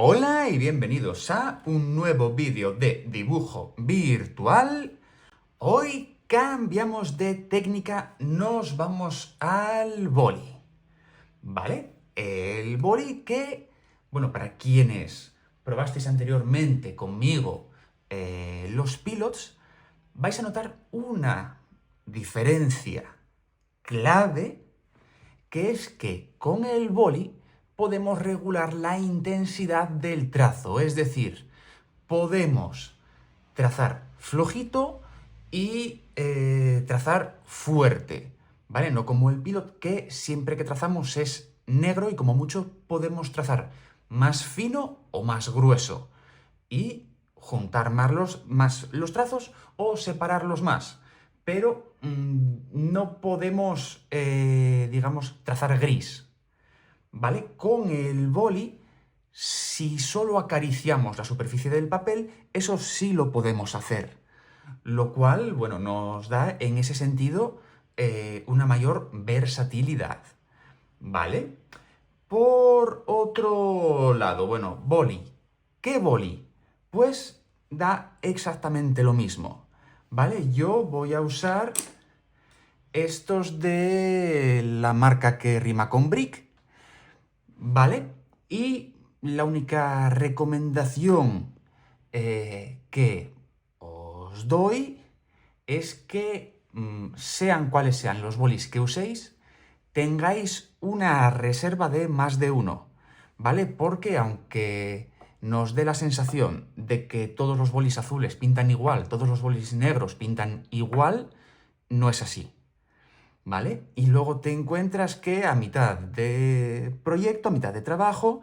Hola y bienvenidos a un nuevo vídeo de dibujo virtual. Hoy cambiamos de técnica, nos vamos al boli, ¿vale? El boli que, bueno, para quienes probasteis anteriormente conmigo los pilots, vais a notar una diferencia clave, que es que con el boli podemos regular la intensidad del trazo, es decir, podemos trazar flojito y trazar fuerte, ¿vale? No como el pilot, que siempre que trazamos es negro y como mucho podemos trazar más fino o más grueso y juntar más los trazos o separarlos más. Pero no podemos, digamos, trazar gris, ¿vale? Con el boli, si solo acariciamos la superficie del papel, eso sí lo podemos hacer. Lo cual, bueno, nos da en ese sentido una mayor versatilidad, ¿vale? Por otro lado, bueno, boli. ¿Qué boli? Pues da exactamente lo mismo, ¿vale? Yo voy a usar estos de la marca que rima con Brick, ¿vale? Y la única recomendación que os doy es que, sean cuales sean los bolis que uséis, tengáis una reserva de más de uno, ¿vale? Porque aunque nos dé la sensación de que todos los bolis azules pintan igual, todos los bolis negros pintan igual, no es así, ¿vale? Y luego te encuentras que a mitad de proyecto, a mitad de trabajo,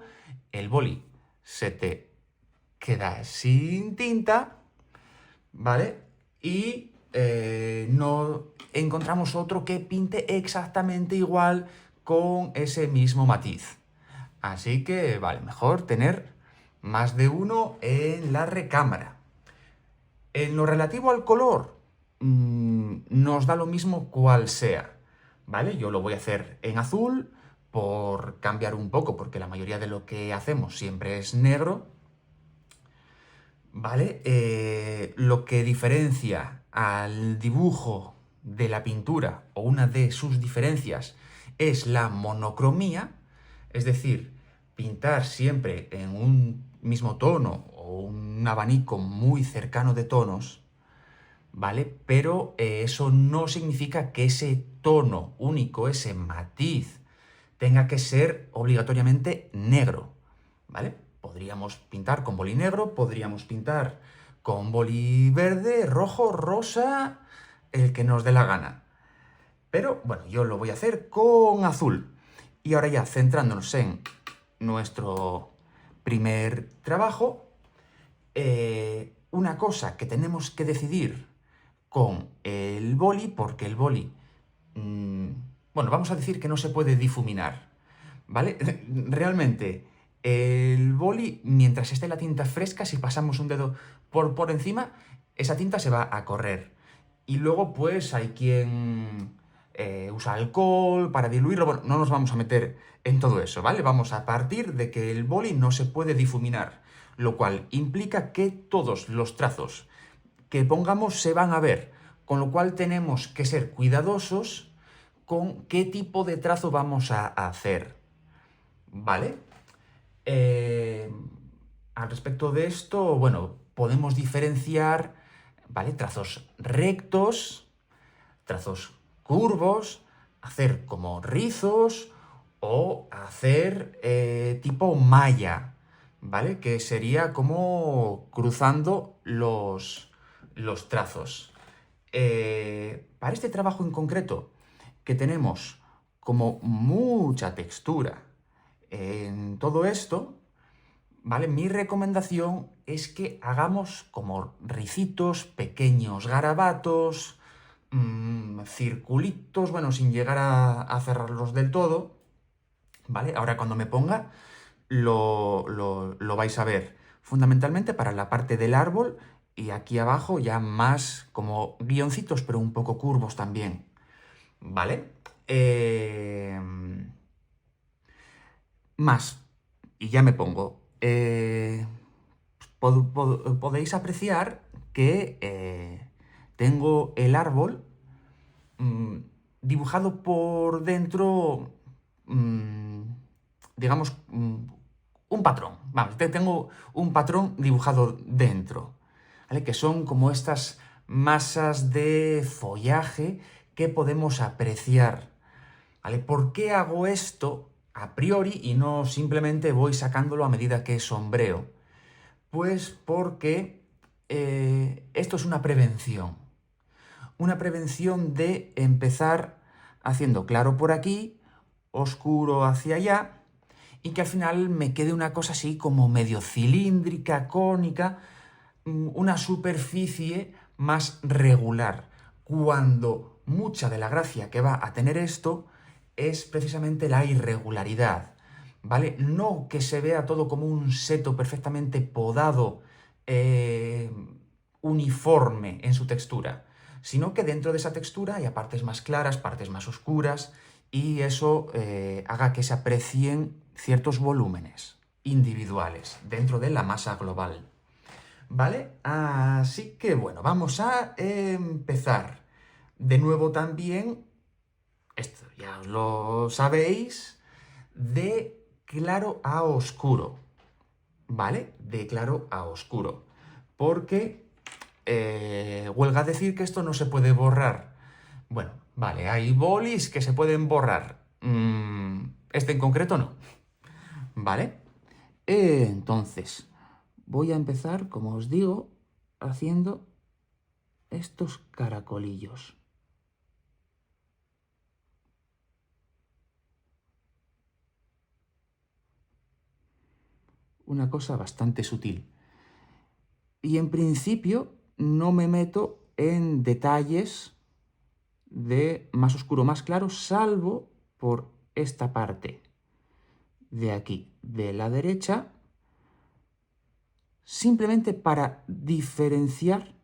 el boli se te queda sin tinta, ¿vale? Y no encontramos otro que pinte exactamente igual con ese mismo matiz. Así que, vale, mejor tener más de uno en la recámara. En lo relativo al color, nos da lo mismo cual sea, ¿vale? Yo lo voy a hacer en azul por cambiar un poco, porque la mayoría de lo que hacemos siempre es negro, ¿vale? Lo que diferencia al dibujo de la pintura, o una de sus diferencias, es la monocromía, es decir, pintar siempre en un mismo tono o un abanico muy cercano de tonos, ¿vale? Pero eso no significa que ese tono único, ese matiz, tenga que ser obligatoriamente negro, ¿vale? Podríamos pintar con boli negro, podríamos pintar con boli verde, rojo, rosa, el que nos dé la gana. Pero bueno, yo lo voy a hacer con azul. Y ahora ya centrándonos en nuestro primer trabajo, una cosa que tenemos que decidir con el boli, porque el boli, bueno, vamos a decir que no se puede difuminar, ¿vale? Realmente, el boli, mientras esté la tinta fresca, si pasamos un dedo por encima, esa tinta se va a correr. Y luego, pues, hay quien usa alcohol para diluirlo. Bueno, no nos vamos a meter en todo eso, ¿vale? Vamos a partir de que el boli no se puede difuminar, lo cual implica que todos los trazos que pongamos se van a ver, con lo cual tenemos que ser cuidadosos con qué tipo de trazo vamos a hacer, ¿vale? Eh, Al respecto de esto, bueno, podemos diferenciar, ¿vale? Trazos rectos, trazos curvos, hacer como rizos o hacer tipo malla, ¿vale? Que sería como cruzando los trazos. Para este trabajo en concreto, que tenemos como mucha textura en todo esto, ¿vale? Mi recomendación es que hagamos como ricitos, pequeños garabatos, circulitos, bueno, sin llegar a cerrarlos del todo, ¿vale? Ahora cuando me ponga, lo vais a ver. Fundamentalmente para la parte del árbol y aquí abajo ya más como guioncitos, pero un poco curvos también, ¿vale? Más, y ya me pongo. podéis apreciar que tengo el árbol mm, dibujado por dentro, mm, digamos, un patrón. Vamos, tengo un patrón dibujado dentro, ¿vale? Que son como estas masas de follaje que podemos apreciar, ¿vale? ¿Por qué hago esto a priori y no simplemente voy sacándolo a medida que sombreo? Pues porque esto es una prevención. Una prevención de empezar haciendo claro por aquí, oscuro hacia allá, y que al final me quede una cosa así como medio cilíndrica, cónica, una superficie más regular, cuando mucha de la gracia que va a tener esto es precisamente la irregularidad, ¿vale? No que se vea todo como un seto perfectamente podado, uniforme en su textura, sino que dentro de esa textura haya partes más claras, partes más oscuras, y eso haga que se aprecien ciertos volúmenes individuales dentro de la masa global. ¿Vale? Así que bueno, vamos a empezar. De nuevo también, esto ya os lo sabéis, de claro a oscuro. ¿Vale? De claro a oscuro. Porque huelga decir que esto no se puede borrar. Bueno, vale, hay bolis que se pueden borrar. Este en concreto no. ¿Vale? Entonces, voy a empezar, como os digo, haciendo estos caracolillos. Una cosa bastante sutil. Y en principio no me meto en detalles de más oscuro, más claro, salvo por esta parte de aquí, de la derecha, simplemente para diferenciar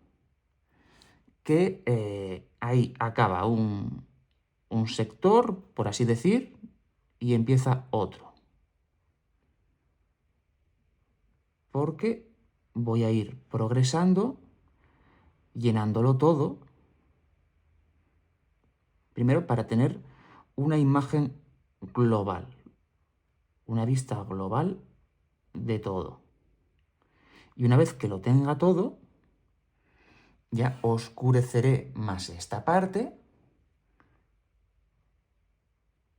que ahí acaba un sector, por así decir, y empieza otro. Porque voy a ir progresando, llenándolo todo, primero para tener una imagen global, una vista global de todo. Y una vez que lo tenga todo, ya oscureceré más esta parte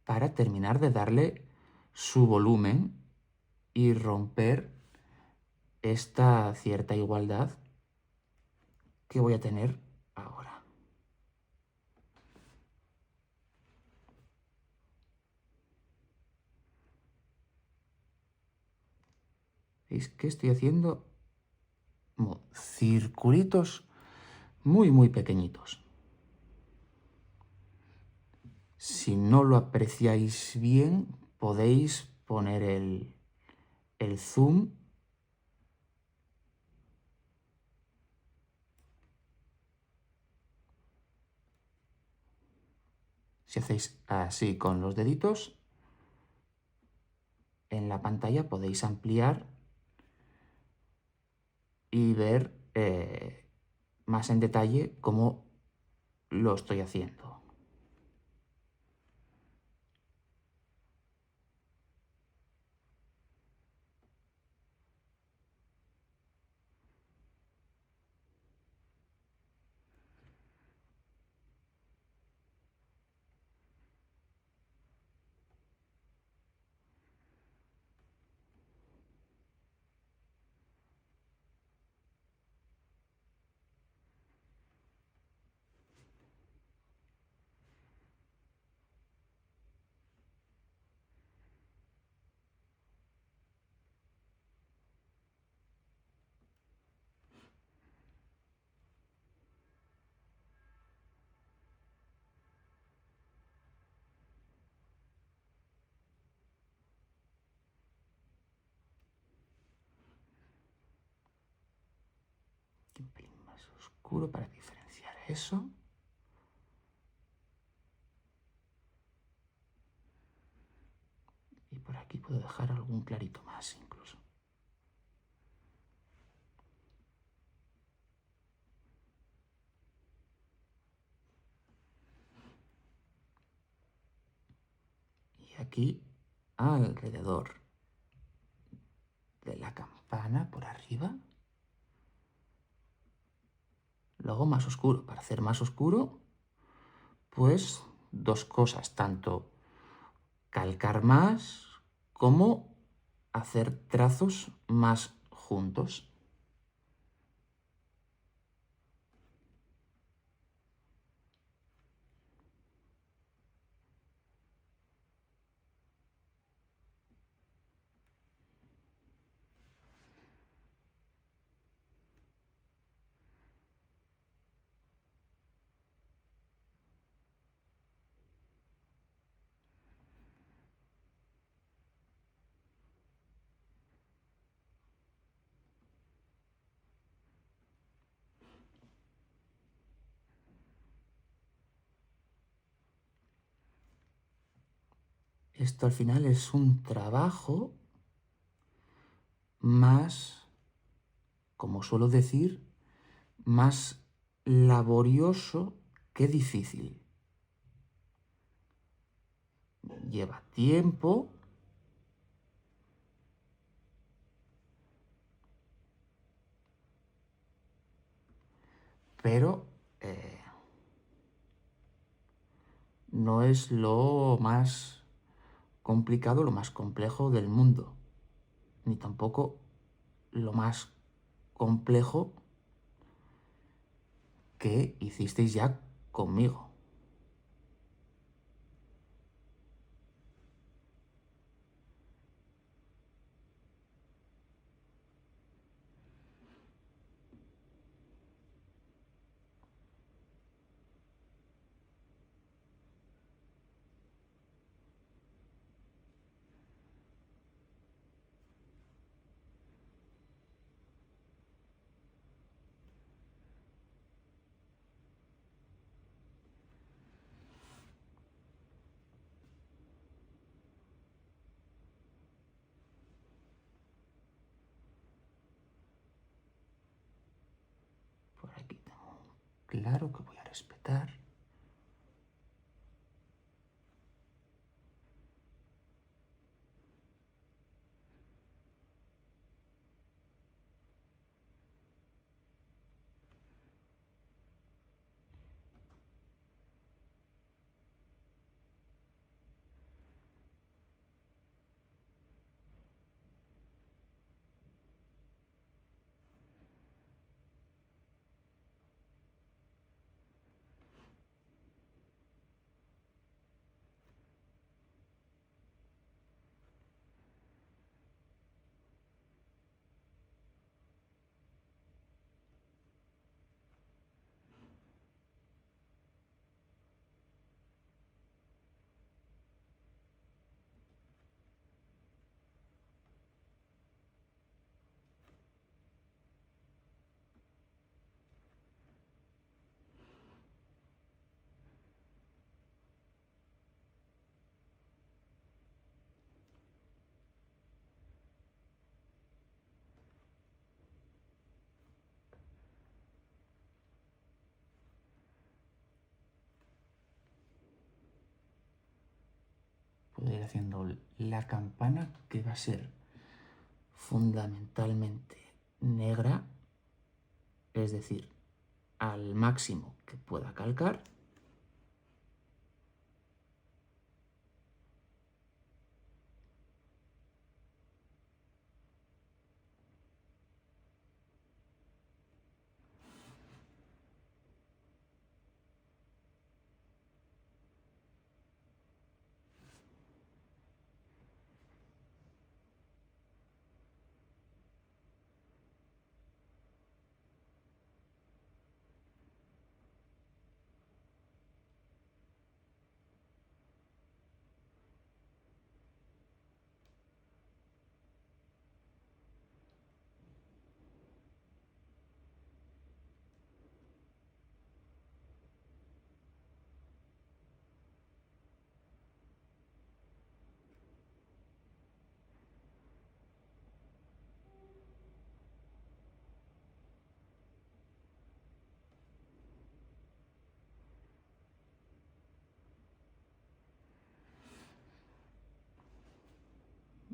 para terminar de darle su volumen y romper esta cierta igualdad que voy a tener ahora. ¿Veis que estoy haciendo como circulitos muy, muy pequeñitos? Si no lo apreciáis bien, podéis poner el zoom si hacéis así con los deditos. En la pantalla podéis ampliar y ver más en detalle cómo lo estoy haciendo. Un pelín más oscuro para diferenciar eso. Y por aquí puedo dejar algún clarito más incluso. aquí alrededor de la campana, por arriba. Luego más oscuro. Para hacer más oscuro, pues dos cosas, tanto calcar más como hacer trazos más juntos. Esto al final es un trabajo más, como suelo decir, más laborioso que difícil. Lleva tiempo, pero no es lo más complicado, lo más complejo del mundo, ni tampoco lo más complejo que hicisteis ya conmigo. Por aquí tengo claro que voy a respetar. Puedo ir haciendo la campana, que va a ser fundamentalmente negra, es decir, al máximo que pueda calcar.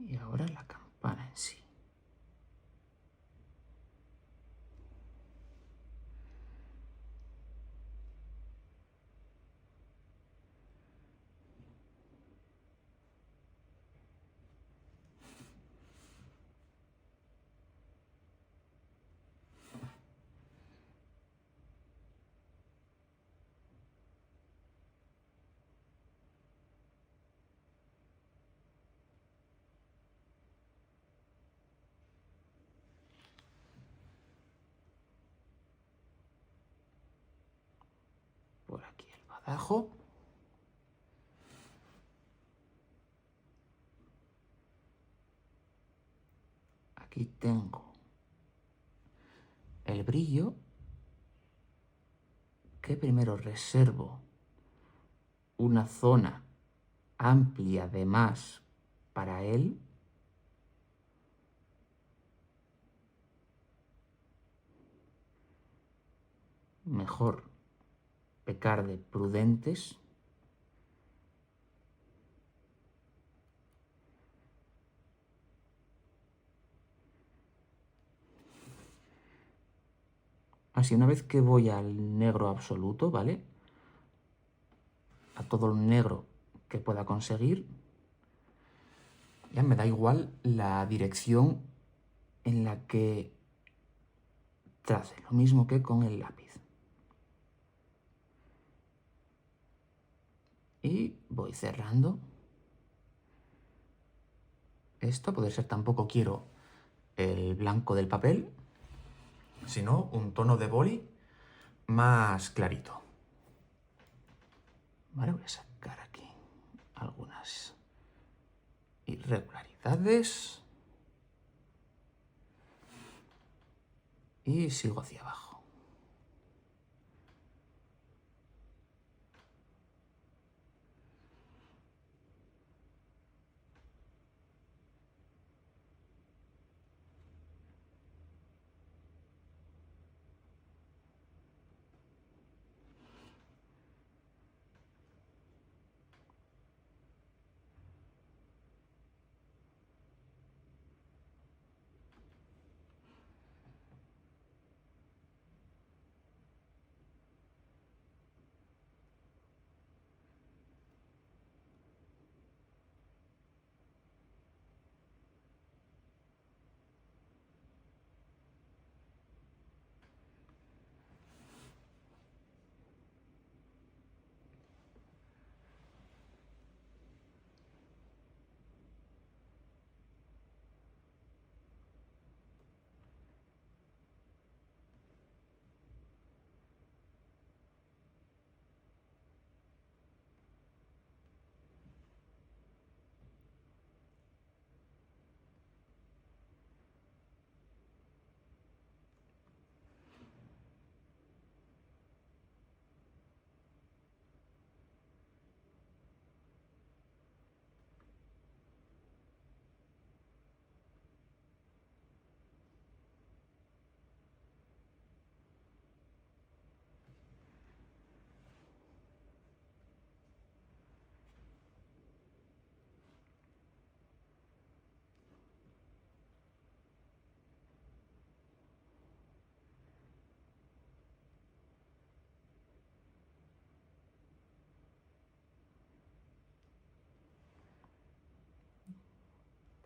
Y ahora la campana en sí. Por aquí el badajo. Aquí tengo el brillo, que primero reservo una zona amplia de más para él. Mejor pecar de prudentes. Así, una vez que voy al negro absoluto, ¿vale? A todo el negro que pueda conseguir, ya me da igual la dirección en la que trace, lo mismo que con el lápiz. Y voy cerrando. Esto puede ser, tampoco quiero el blanco del papel, sino un tono de boli más clarito. Vale, voy a sacar aquí algunas irregularidades. Y sigo hacia abajo.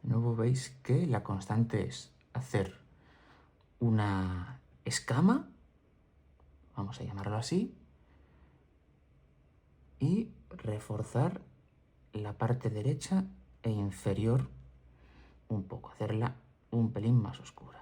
De nuevo veis que la constante es hacer una escama, vamos a llamarlo así, y reforzar la parte derecha e inferior un poco, hacerla un pelín más oscura.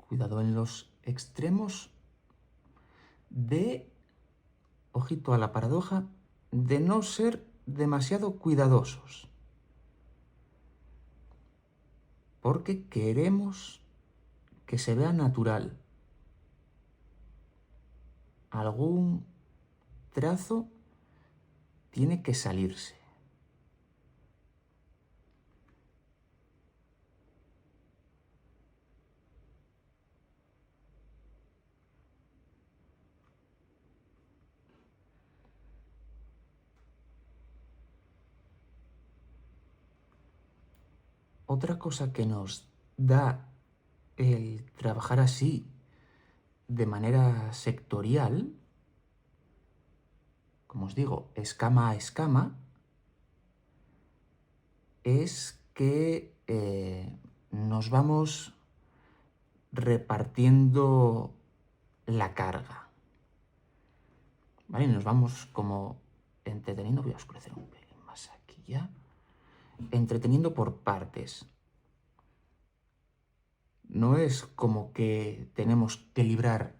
Cuidado en los extremos de, ojito a la paradoja, de no ser demasiado cuidadosos. Porque queremos que se vea natural. Algún trazo tiene que salirse. Otra cosa que nos da el trabajar así de manera sectorial, como os digo, escama a escama, es que nos vamos repartiendo la carga, ¿vale? Nos vamos como entreteniendo, voy a oscurecer un pelín más aquí ya, entreteniendo por partes. No es como que tenemos que librar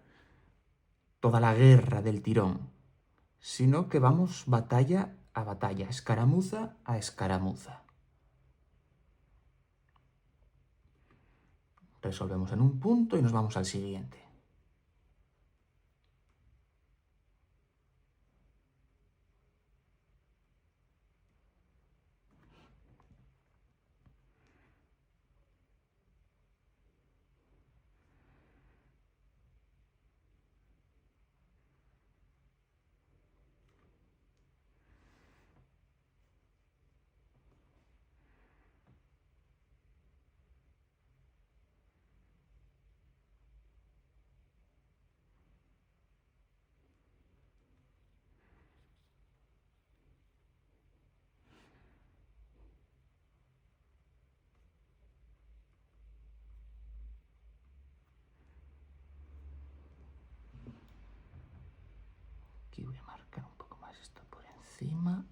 toda la guerra del tirón, sino que vamos batalla a batalla, escaramuza a escaramuza. Resolvemos en un punto y nos vamos al siguiente. Aquí voy a marcar un poco más esto por encima.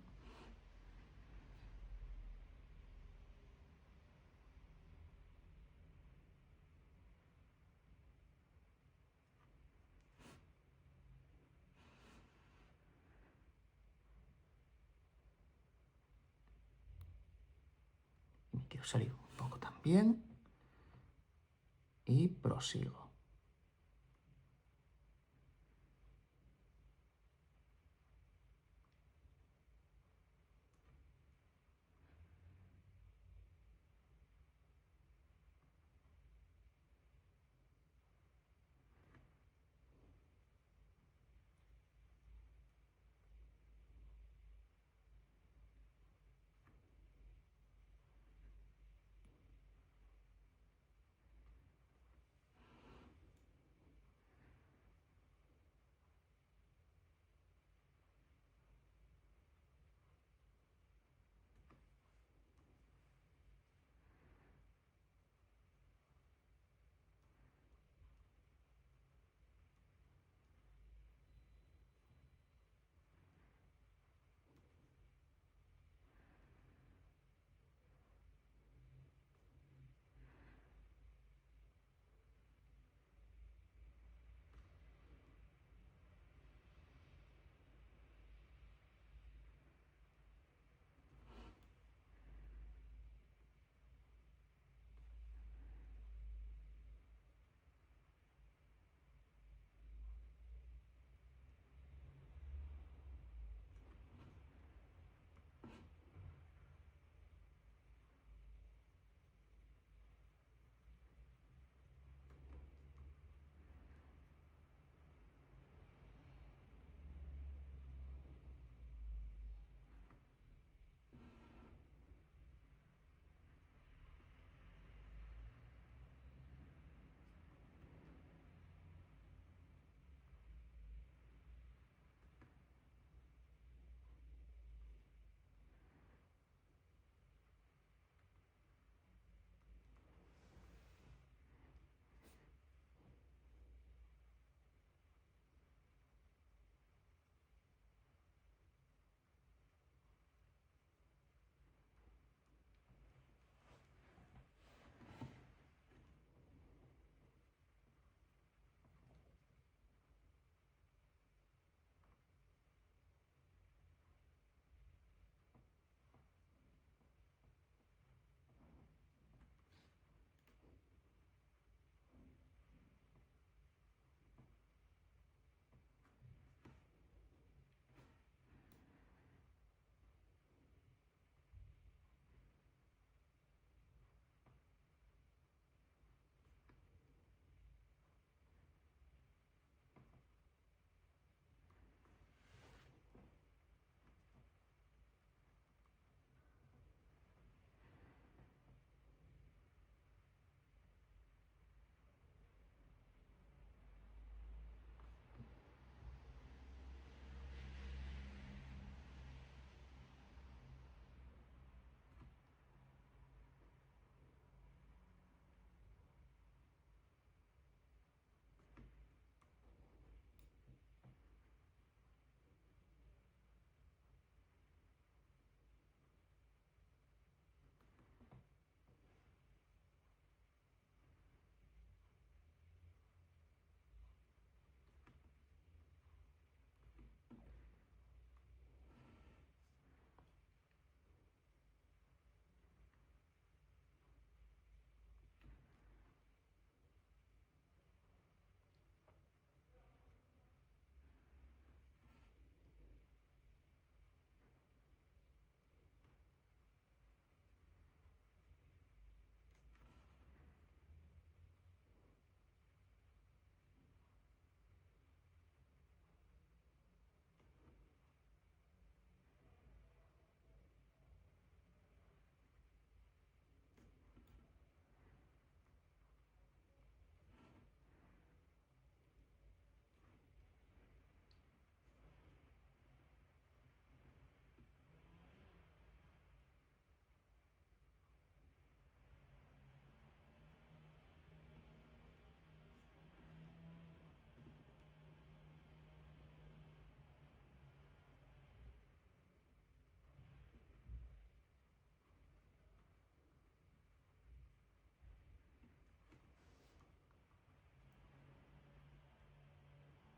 Y me quiero salir un poco también. Y prosigo.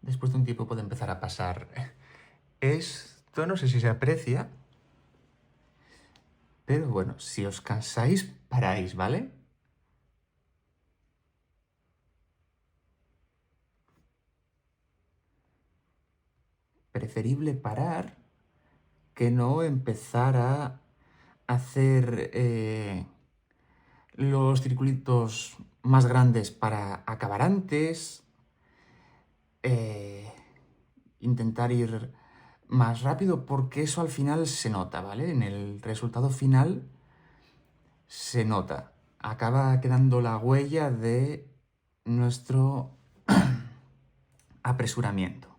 después de un tiempo puede empezar a pasar. Esto no sé si se aprecia, pero bueno, si os cansáis, paráis, ¿vale? Preferible parar que no empezar a hacer los circulitos más grandes para acabar antes, eh, intentar ir más rápido, porque eso al final se nota, ¿vale? En el resultado final se nota. Acaba quedando la huella de nuestro apresuramiento.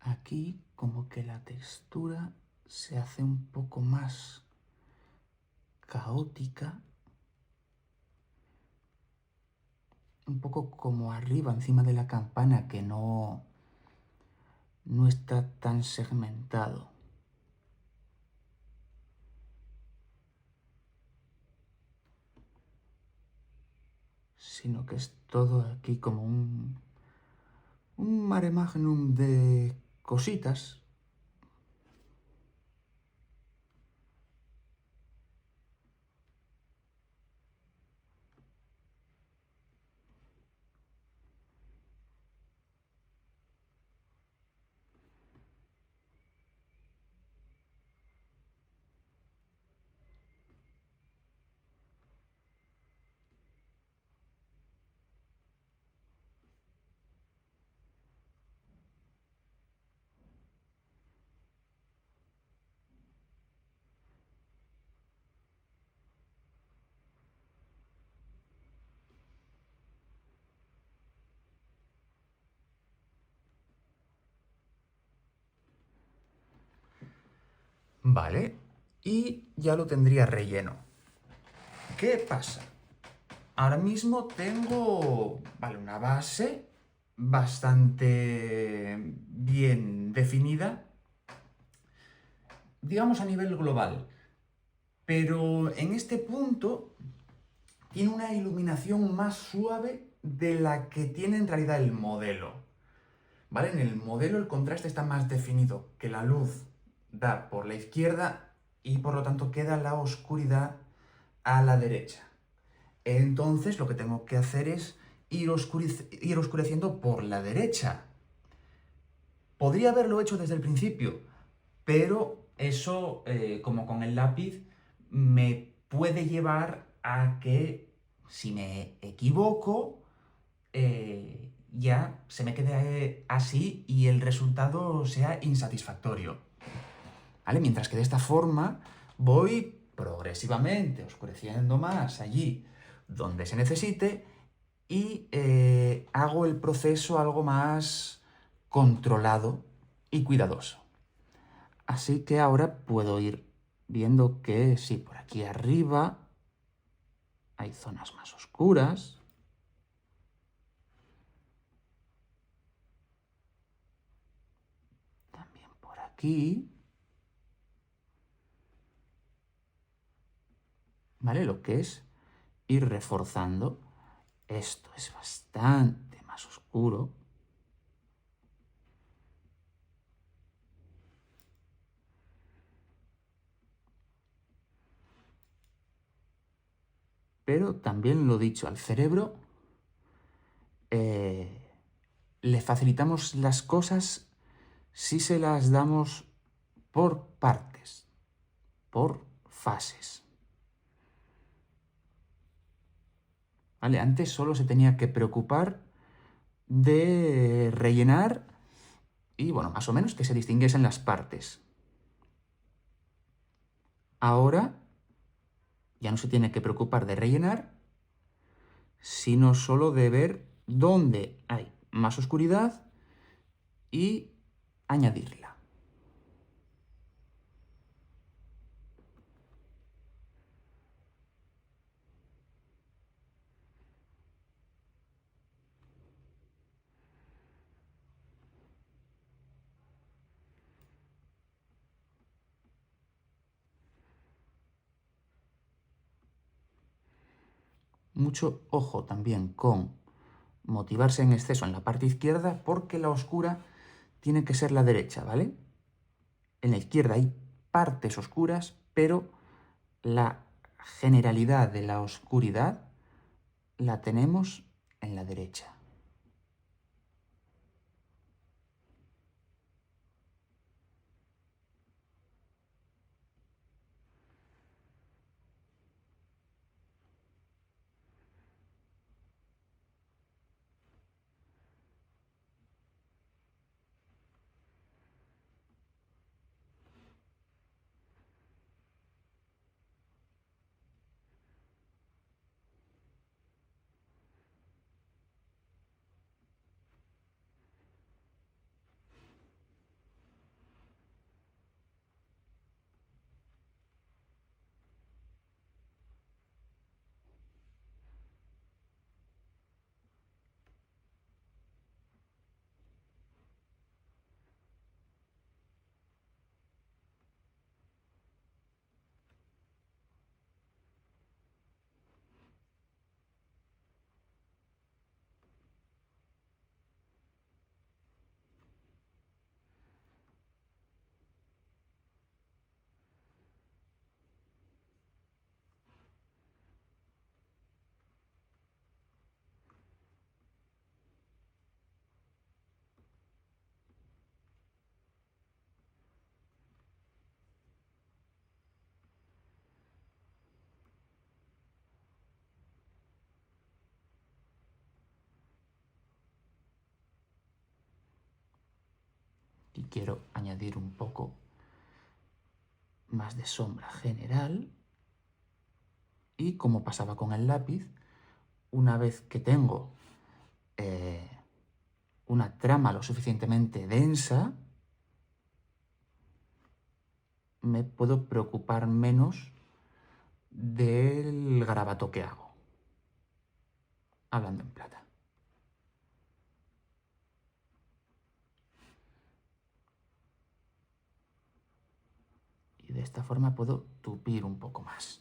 Aquí como que la textura se hace un poco más caótica, un poco como arriba, encima de la campana, que no está tan segmentado. sino que es todo aquí como un mare magnum de cositas. Vale, y ya lo tendría relleno. ¿Qué pasa? Ahora mismo tengo, vale, una base bastante bien definida, digamos a nivel global, pero en este punto tiene una iluminación más suave de la que tiene en realidad el modelo. ¿Vale? En el modelo el contraste está más definido, que la luz da por la izquierda y por lo tanto queda la oscuridad a la derecha. Entonces lo que tengo que hacer es ir oscureciendo por la derecha. Podría haberlo hecho desde el principio, pero eso, como con el lápiz, me puede llevar a que, si me equivoco, ya se me quede así y el resultado sea insatisfactorio. ¿Vale? Mientras que de esta forma voy progresivamente oscureciendo más allí donde se necesite y hago el proceso algo más controlado y cuidadoso. Así que ahora puedo ir viendo que sí, por aquí arriba hay zonas más oscuras. También por aquí. ¿Vale? Lo que es ir reforzando. Esto es bastante más oscuro. Pero también lo dicho, al cerebro le facilitamos las cosas si se las damos por partes, por fases. ¿Vale? Antes solo se tenía que preocupar de rellenar y, bueno, más o menos que se distinguiesen las partes. Ahora ya no se tiene que preocupar de rellenar, sino solo de ver dónde hay más oscuridad y añadirla. Mucho ojo también con motivarse en exceso en la parte izquierda porque la oscura tiene que ser la derecha, ¿vale? En la izquierda hay partes oscuras, pero la generalidad de la oscuridad la tenemos en la derecha. quiero añadir un poco más de sombra general. Y como pasaba con el lápiz, una vez que tengo una trama lo suficientemente densa, me puedo preocupar menos del garabato que hago, hablando en plata. Y de esta forma puedo tupir un poco más.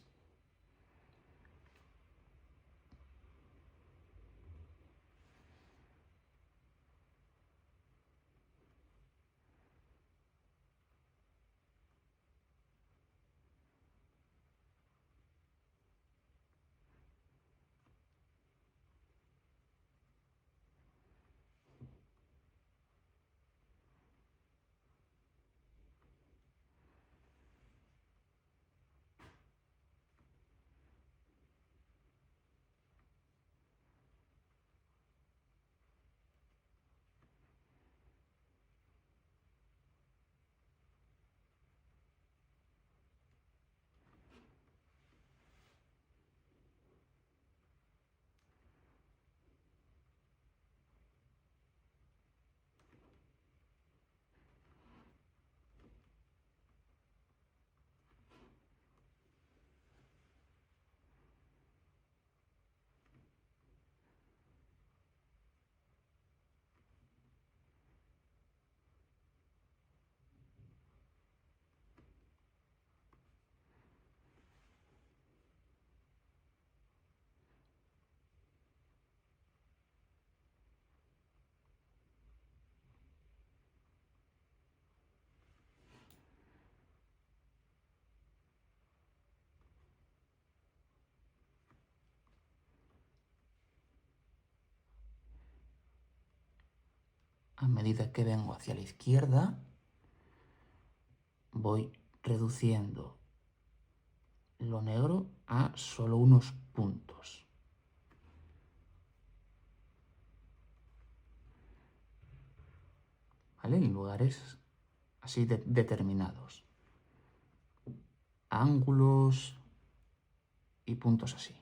A medida que vengo hacia la izquierda, voy reduciendo lo negro a solo unos puntos. ¿Vale? En lugares así determinados. Ángulos y puntos así.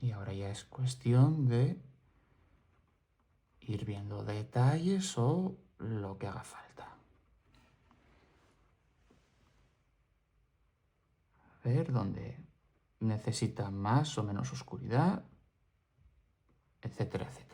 Y ahora ya es cuestión de ir viendo detalles o lo que haga falta. A ver dónde necesita más o menos oscuridad, etcétera, etcétera.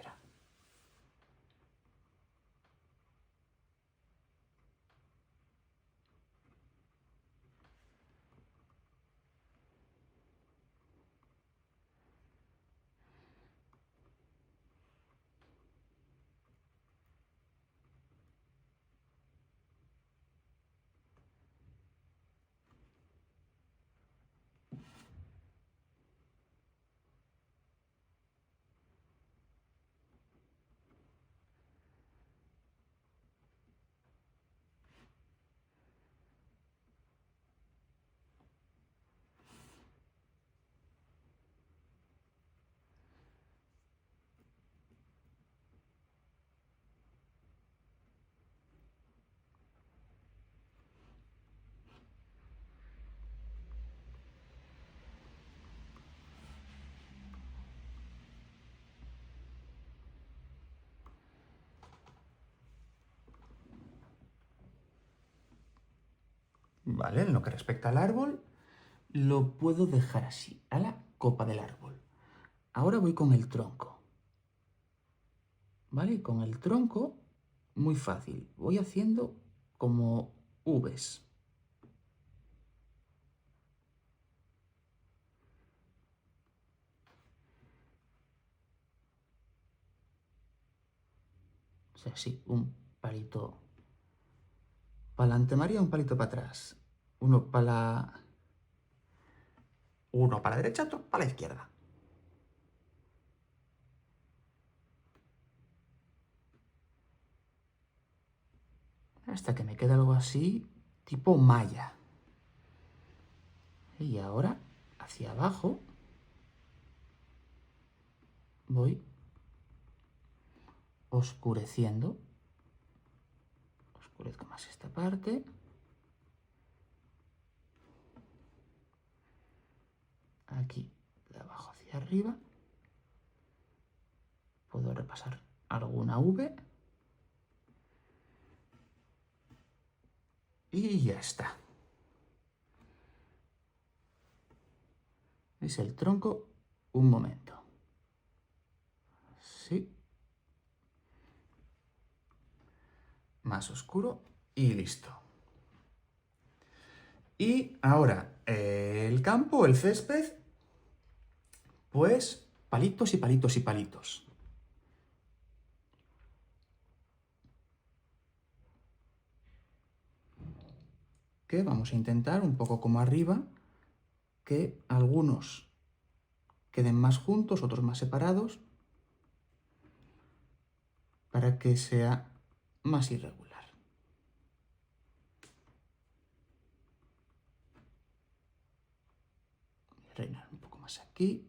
¿vale? En lo que respecta al árbol, lo puedo dejar así, a la copa del árbol. Ahora voy con el tronco, ¿vale? Con el tronco, muy fácil. Voy haciendo como Vs. O sea, sí, un palito para adelante María, un palito para atrás. Uno para la derecha, otro para la izquierda. Hasta que me quede algo así, tipo malla. Y ahora, hacia abajo, voy oscureciendo. Oscurezco más esta parte. Aquí, de abajo hacia arriba. Puedo repasar alguna V. Y ya está. Es el tronco, un momento. Sí. Más oscuro y listo. Y ahora, el campo, el césped, pues palitos y palitos y palitos. Que vamos a intentar, un poco como arriba, que algunos queden más juntos, otros más separados, para que sea más irregular. Voy a rellenar un poco más aquí.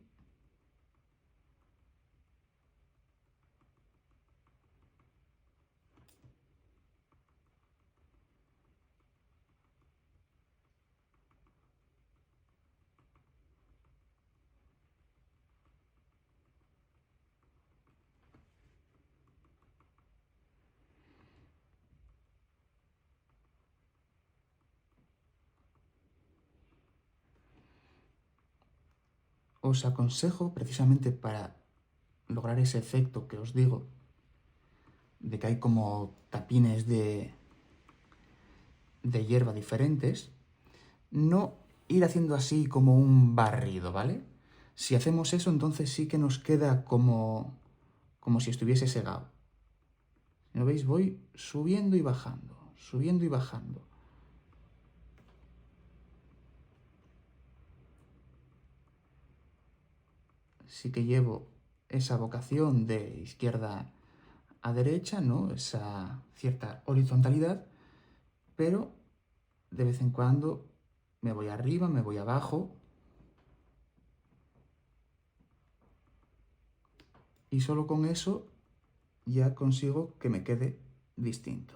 Os aconsejo, precisamente para lograr ese efecto que os digo, de que hay como tapines de hierba diferentes, no ir haciendo así como un barrido, ¿vale? Si hacemos eso, entonces sí que nos queda como si estuviese segado. ¿No veis? Voy subiendo y bajando, subiendo y bajando. Sí que llevo esa vocación de izquierda a derecha, ¿no? Esa cierta horizontalidad, pero de vez en cuando me voy arriba, me voy abajo, y solo con eso ya consigo que me quede distinto.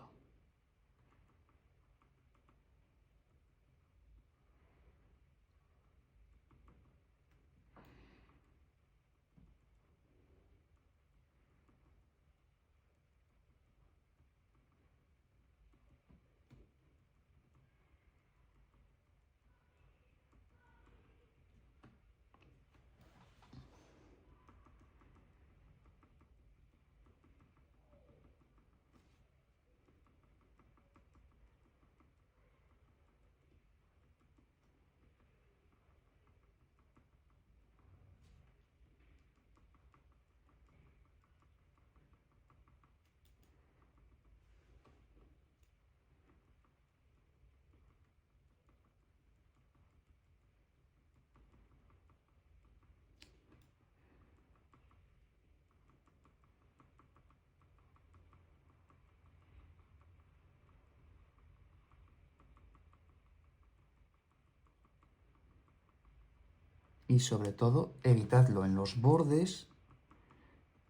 Y sobre todo, evitadlo en los bordes,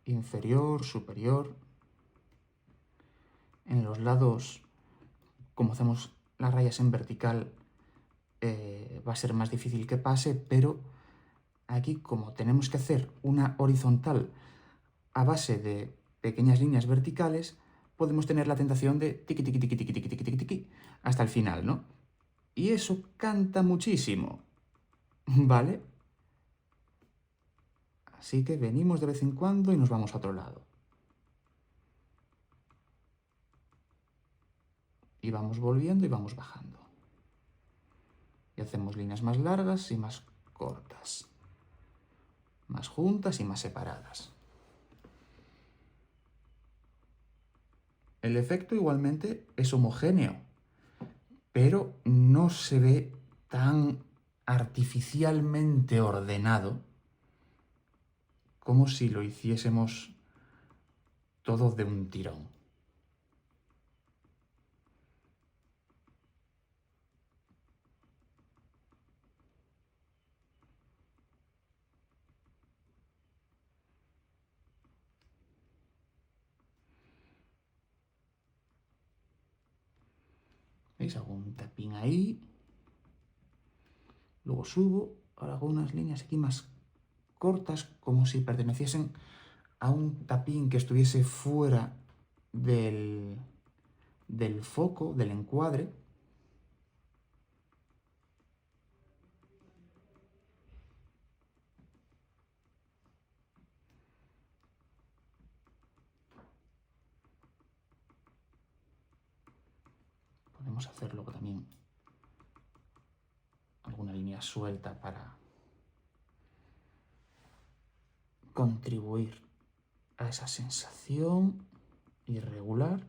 inferior, superior, en los lados, como hacemos las rayas en vertical, va a ser más difícil que pase, pero aquí, como tenemos que hacer una horizontal a base de pequeñas líneas verticales, podemos tener la tentación de tiqui, tiqui, tiqui, tiqui, tiqui, tiqui, tiqui, tiqui, hasta el final, ¿no? Y eso canta muchísimo, ¿vale? Así que venimos de vez en cuando y nos vamos a otro lado. Y vamos volviendo y vamos bajando. Y hacemos líneas más largas y más cortas. Más juntas y más separadas. El efecto igualmente es homogéneo, pero no se ve tan artificialmente ordenado como si lo hiciésemos todo de un tirón. ¿Veis? Hago un tapín ahí. Luego subo. Ahora hago unas líneas aquí más cortas, como si perteneciesen a un tapín que estuviese fuera del foco, del encuadre. Podemos hacer luego también alguna línea suelta para contribuir a esa sensación irregular.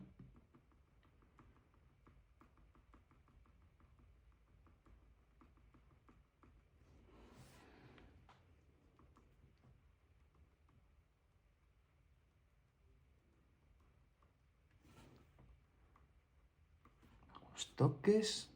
Algunos toques.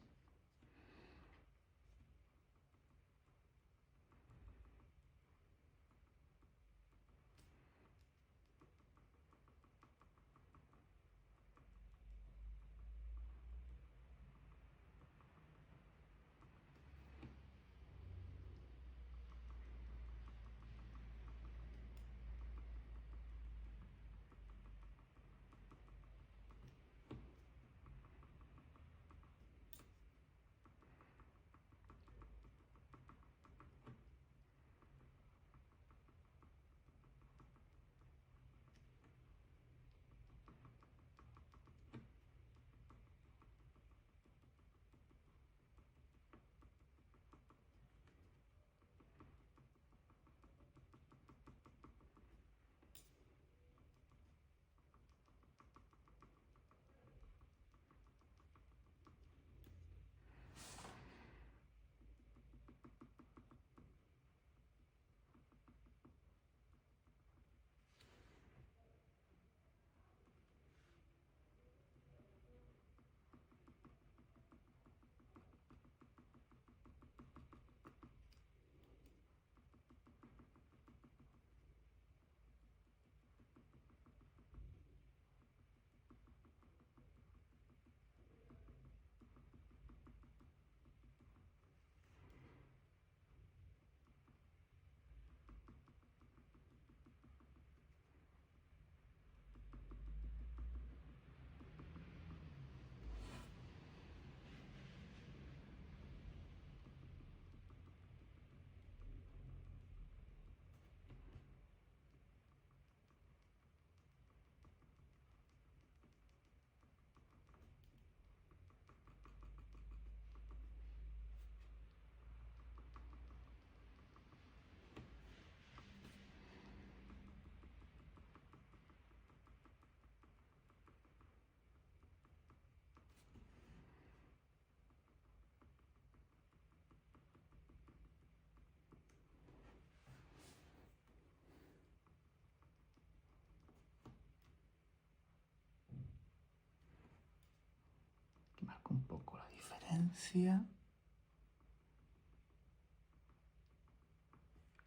Aquí marco un poco la diferencia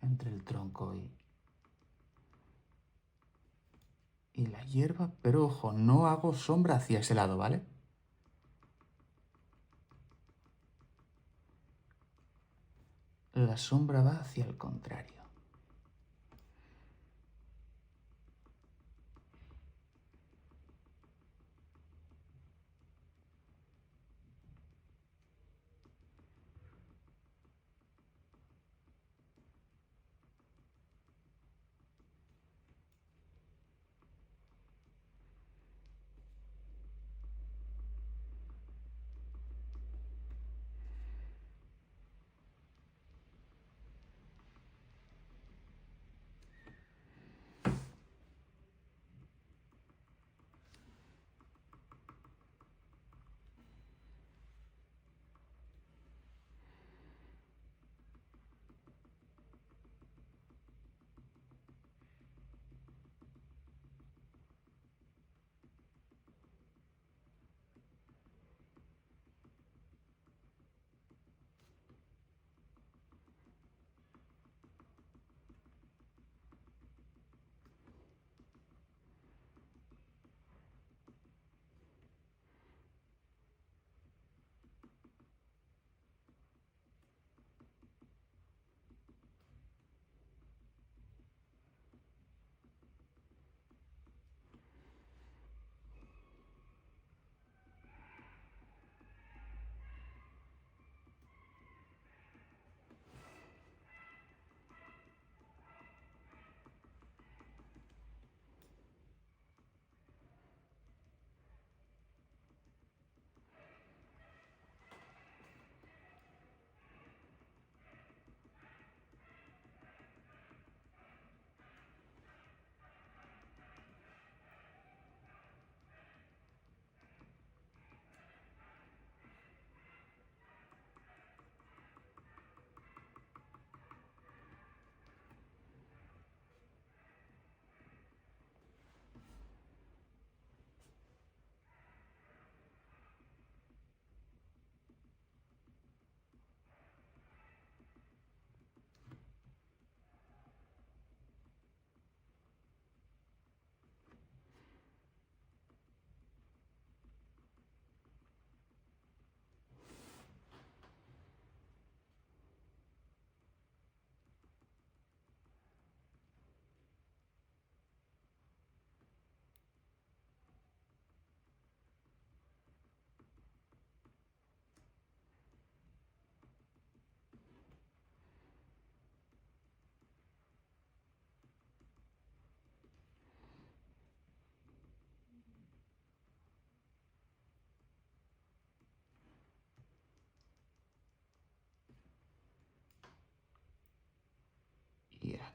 entre el tronco y la hierba, pero ojo, no hago sombra hacia ese lado, ¿vale? La sombra va hacia el contrario.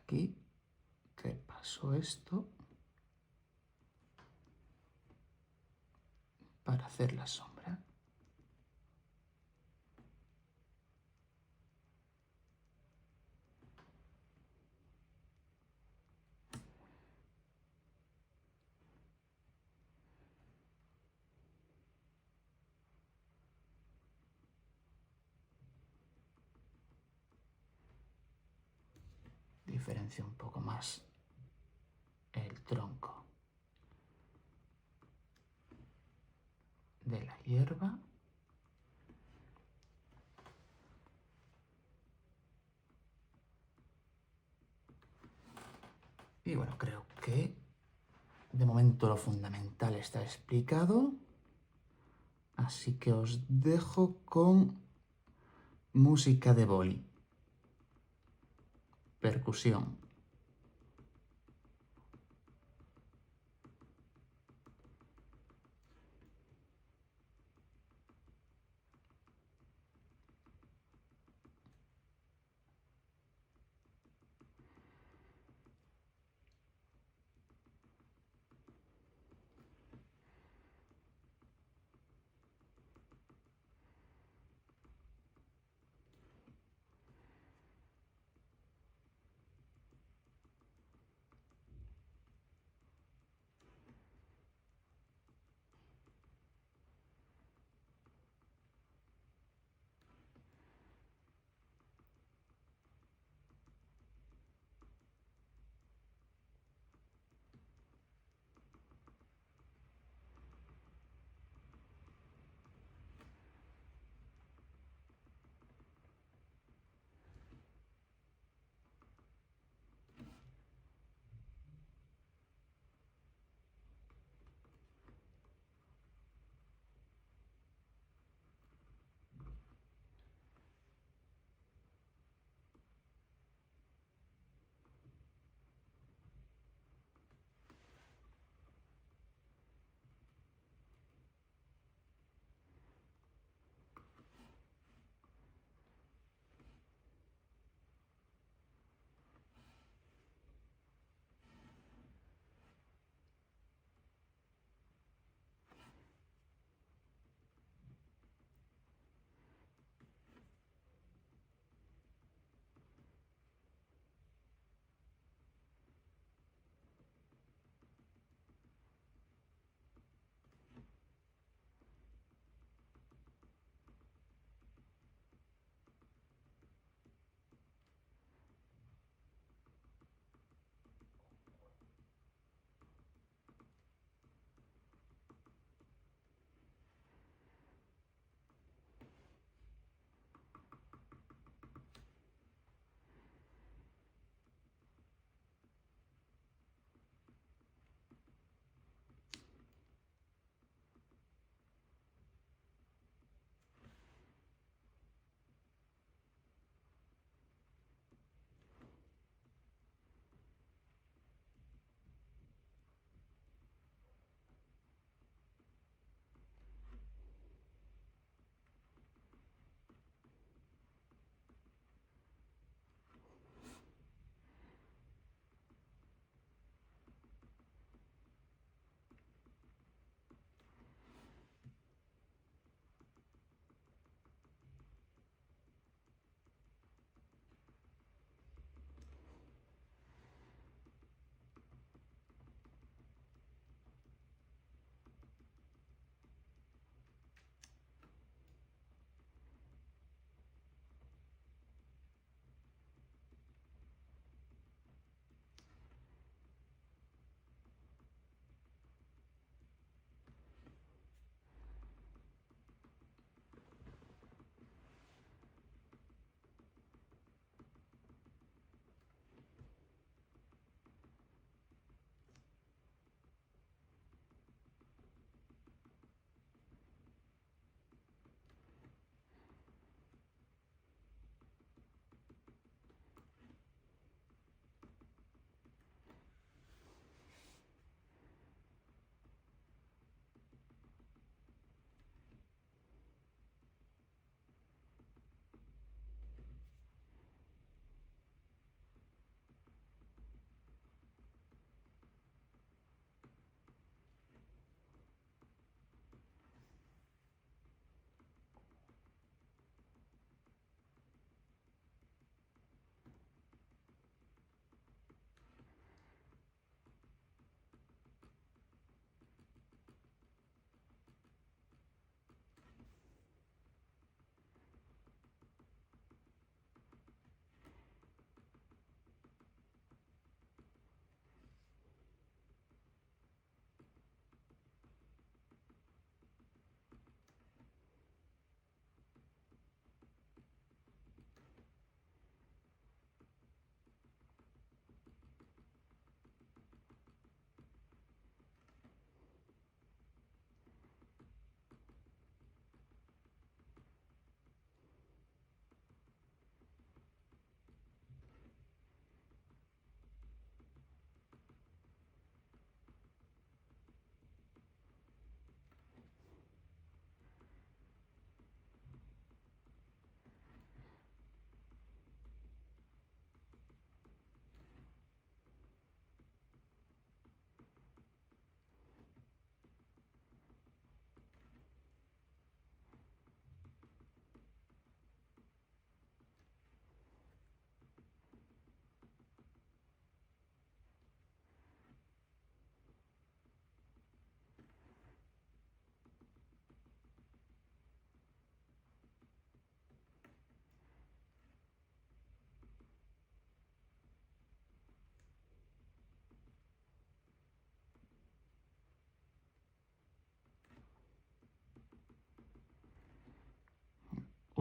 aquí que paso esto para hacer la sombra. Diferencio un poco más el tronco de la hierba. Y bueno, creo que de momento lo fundamental está explicado. Así que os dejo con música de boli. Percusión.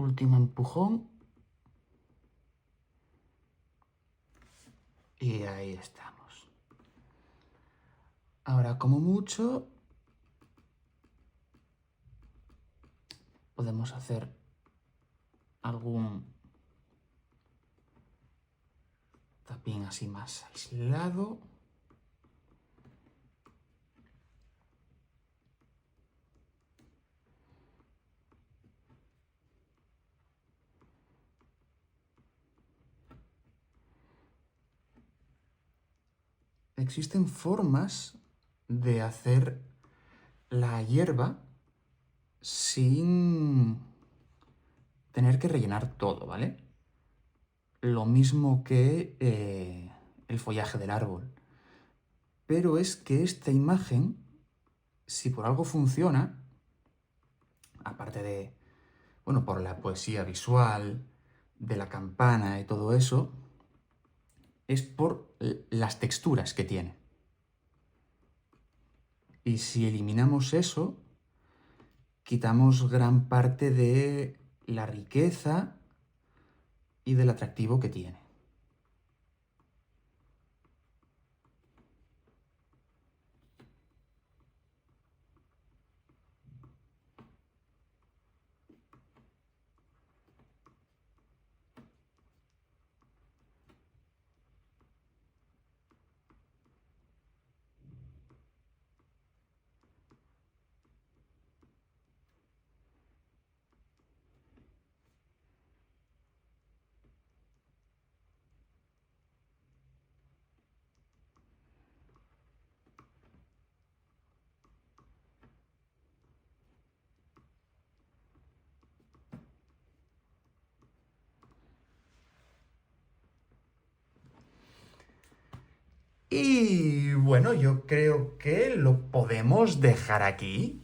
último empujón. Y ahí estamos. Ahora, como mucho, podemos hacer algún tapín así más aislado. Existen formas de hacer la hierba sin tener que rellenar todo, ¿vale? Lo mismo que el follaje del árbol. Pero es que esta imagen, si por algo funciona, aparte de, bueno, por la poesía visual, de la campana y todo eso, es por las texturas que tiene. Y si eliminamos eso, quitamos gran parte de la riqueza y del atractivo que tiene. Y bueno, yo creo que lo podemos dejar aquí.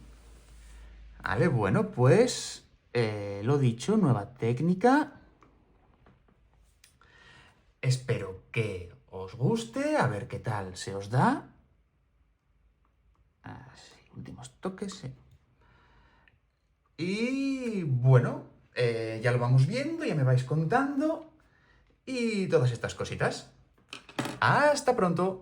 Vale, bueno, pues lo dicho, nueva técnica. Espero que os guste, a ver qué tal se os da. Así, últimos toques, sí. Y bueno, ya lo vamos viendo, ya me vais contando y todas estas cositas. ¡Hasta pronto!